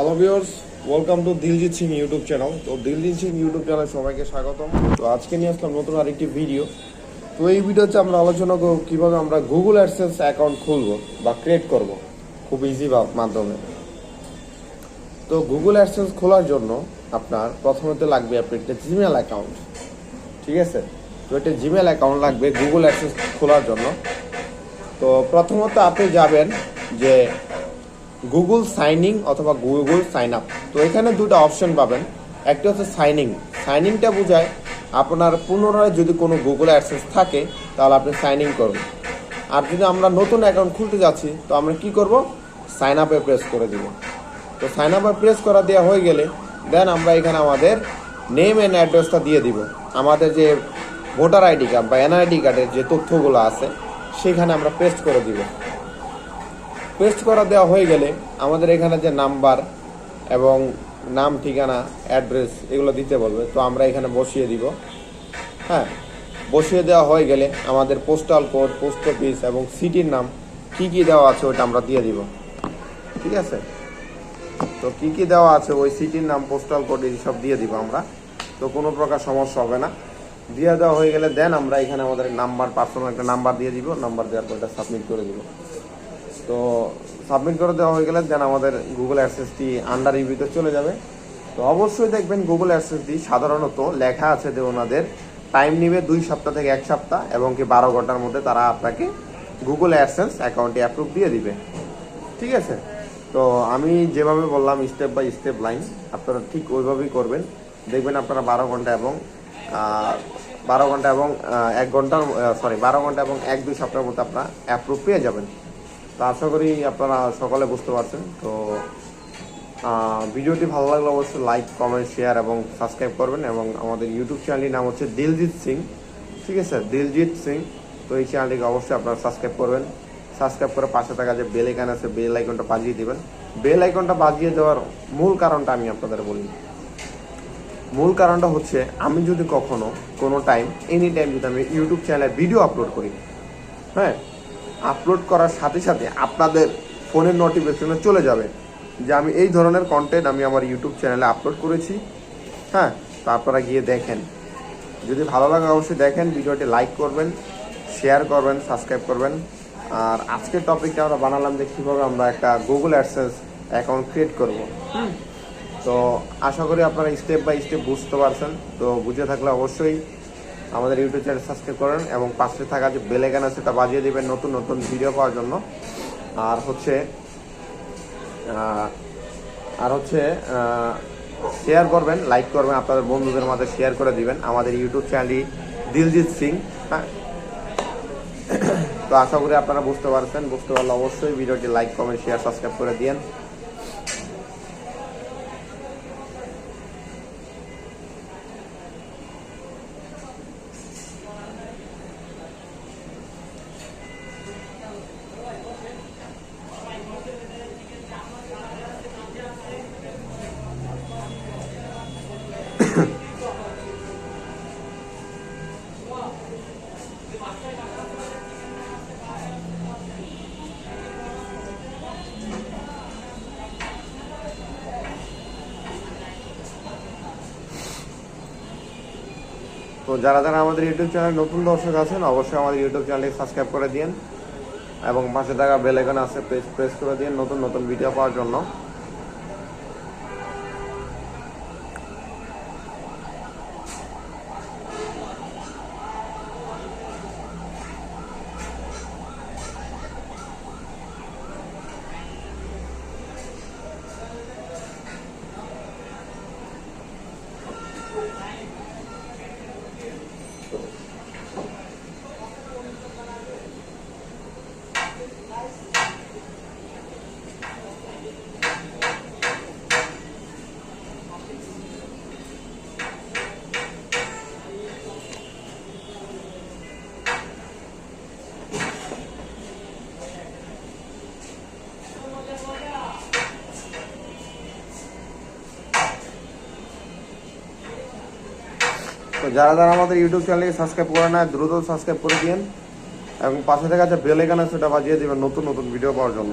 Hello viewers, welcome to Diljit Singh YouTube channel. তো Diljit Singh YouTube চ্যানেলে সবাইকে স্বাগতম। তো আজকে নিয়ে আসলাম নতুন আরেকটি ভিডিও। তো এই ভিডিওতে আমরা আলোচনা করব কীভাবে আমরা গুগল অ্যাডসেন্স অ্যাকাউন্ট খুলব বা ক্রিয়েট করব খুব ইজি মাধ্যমে। তো গুগল অ্যাডসেন্স খোলার জন্য আপনার প্রথমত লাগবে আপনার একটা জিমেল অ্যাকাউন্ট, ঠিক আছে? তো একটা জিমেল অ্যাকাউন্ট লাগবে গুগল অ্যাডসেন্স খোলার জন্য। তো প্রথমত আপনি যাবেন যে গুগল সাইনিং অথবা গুগল সাইন আপ। তো এখানে দুটো অপশন পাবেন। একটা হচ্ছে সাইনিংটা বোঝায় আপনার পুনরায় যদি কোনো গুগল অ্যাডসেন্স থাকে তাহলে আপনি সাইনিং করুন। আর যদি আমরা নতুন অ্যাকাউন্ট খুলতে যাচ্ছি তো আমরা কি করব, সাইন আপে প্রেস করে দিব। তো সাইন আপে প্রেস করা দেওয়া হয়ে গেলে দেন আমরা এখানে আমাদের নেম অ্যান্ড অ্যাড্রেসটা দিয়ে দিব। আমাদের যে ভোটার আইডি কার্ড বা এনআইডি কার্ডের যে তথ্যগুলো আছে সেখানে আমরা পেস্ট করে দিব। পেস্ট করা দেওয়া হয়ে গেলে আমাদের এখানে যে নাম্বার এবং নাম, ঠিকানা, অ্যাড্রেস এগুলো দিতে বলবে। তো আমরা এখানে বসিয়ে দিব। হ্যাঁ, বসিয়ে দেওয়া হয়ে গেলে আমাদের পোস্টাল কোড, পোস্ট অফিস এবং সিটির নাম কী দেওয়া আছে ওইটা আমরা দিয়ে দিব, ঠিক আছে? তো কী দেওয়া আছে ওই সিটির নাম, পোস্টাল কোড এইসব দিয়ে দিব আমরা। তো কোনো প্রকার সমস্যা হবে না। দিয়ে দেওয়া হয়ে গেলে দেন আমরা এখানে আমাদের নাম্বার, পার্সোনাল একটা নাম্বার দিয়ে দিব। নাম্বার দেওয়ার পর এটা সাবমিট করে দিব। তো সাবমিট করে দেওয়া হয়ে গেলে দেন আমাদের গুগল অ্যাডসেন্সটি আন্ডার রিভিউতে চলে যাবে। তো অবশ্যই দেখবেন গুগল অ্যাডসেন্সটি সাধারণত লেখা আছে যে ওনাদের টাইম নেবে 2 সপ্তাহ থেকে 1 সপ্তাহ এবং কি 12 ঘন্টার মধ্যে তারা আপনাকে গুগল অ্যাডসেন্স অ্যাকাউন্টে অ্যাপ্রুভ দিয়ে দিবে, ঠিক আছে? তো আমি যেভাবে বললাম স্টেপ বাই স্টেপ লাইন আপনারা ঠিক ওইভাবেই করবেন। দেখবেন আপনারা 12 ঘন্টা এবং 12 ঘন্টা এবং 1-2 সপ্তাহের মধ্যে আপনারা অ্যাপ্রুভ পেয়ে যাবেন। তো আশা করি আপনারা সকলে বুঝতে পারছেন। তো ভিডিওটি ভালো লাগলে অবশ্যই লাইক, কমেন্ট, শেয়ার এবং সাবস্ক্রাইব করবেন। এবং আমাদের ইউটিউব চ্যানেলটির নাম হচ্ছে দিলজিৎ সিং, ঠিক আছে? দিলজিৎ সিং। তো এই চ্যানেলটিকে অবশ্যই আপনারা সাবস্ক্রাইব করবেন। সাবস্ক্রাইব করে পাশে থাকা যে বেল আইকন আছে বেল আইকনটা বাজিয়ে দেবেন। বেল আইকনটা বাজিয়ে দেওয়ার মূল কারণটা আমি আপনাদের বলি। মূল কারণটা হচ্ছে আমি যদি কখনো কোনো টাইম, এনি টাইম যদি আমি ইউটিউব চ্যানেলে ভিডিও আপলোড করি, হ্যাঁ, আপলোড করার সাথে সাথে আপনাদের ফোনের নোটিফিকেশনে চলে যাবে যে আমি এই ধরনের কন্টেন্ট আমি আমার ইউটিউব চ্যানেলে আপলোড করেছি। হ্যাঁ, তো আপনারা গিয়ে দেখেন। যদি ভালো লাগে অবশ্যই দেখেন, ভিডিওটি লাইক করবেন, শেয়ার করবেন, সাবস্ক্রাইব করবেন। আর আজকের টপিকটা আমরা বানালাম যে কীভাবে আমরা একটা গুগল অ্যাডসেন্স অ্যাকাউন্ট ক্রিয়েট করব। তো আশা করি আপনারা স্টেপ বাই স্টেপ বুঝতে পারছেন। তো বুঝে থাকলে অবশ্যই আমাদের ইউটিউব চ্যানেল সাবস্ক্রাইব করেন এবং পাশে থাকা যে বেল আইকন আছে সেটা বাজিয়ে দেবেন নতুন নতুন ভিডিও পাওয়ার জন্য। আর হচ্ছে শেয়ার করবেন, লাইক করবেন, আপনাদের বন্ধুদের মাঝে শেয়ার করে দিবেন আমাদের ইউটিউব চ্যানেলটি দিলজিৎ সিং। হ্যাঁ, তো আশা করি আপনারা বুঝতে পারছেন। বুঝতে পারলে অবশ্যই ভিডিওটি লাইক, কমেন্ট, শেয়ার, সাবস্ক্রাইব করে দিন। তো যারা যারা আমাদের ইউটিউব চ্যানেল নতুন দর্শক আছেন অবশ্যই আমাদের ইউটিউব চ্যানেলটি সাবস্ক্রাইব করে দিন এবং পাশে থাকা বেল আইকন আছে প্রেস করে দিন নতুন নতুন ভিডিও পাওয়ার জন্য। তো যারা যারা আমাদের ইউটিউব চ্যানেলকে সাবস্ক্রাইব করে না দ্রুত সাবস্ক্রাইব করে দিন এবং পাশে থাকা যে বেল আইকন আছে সেটা বাজিয়ে দেবেন নতুন নতুন ভিডিও পাওয়ার জন্য।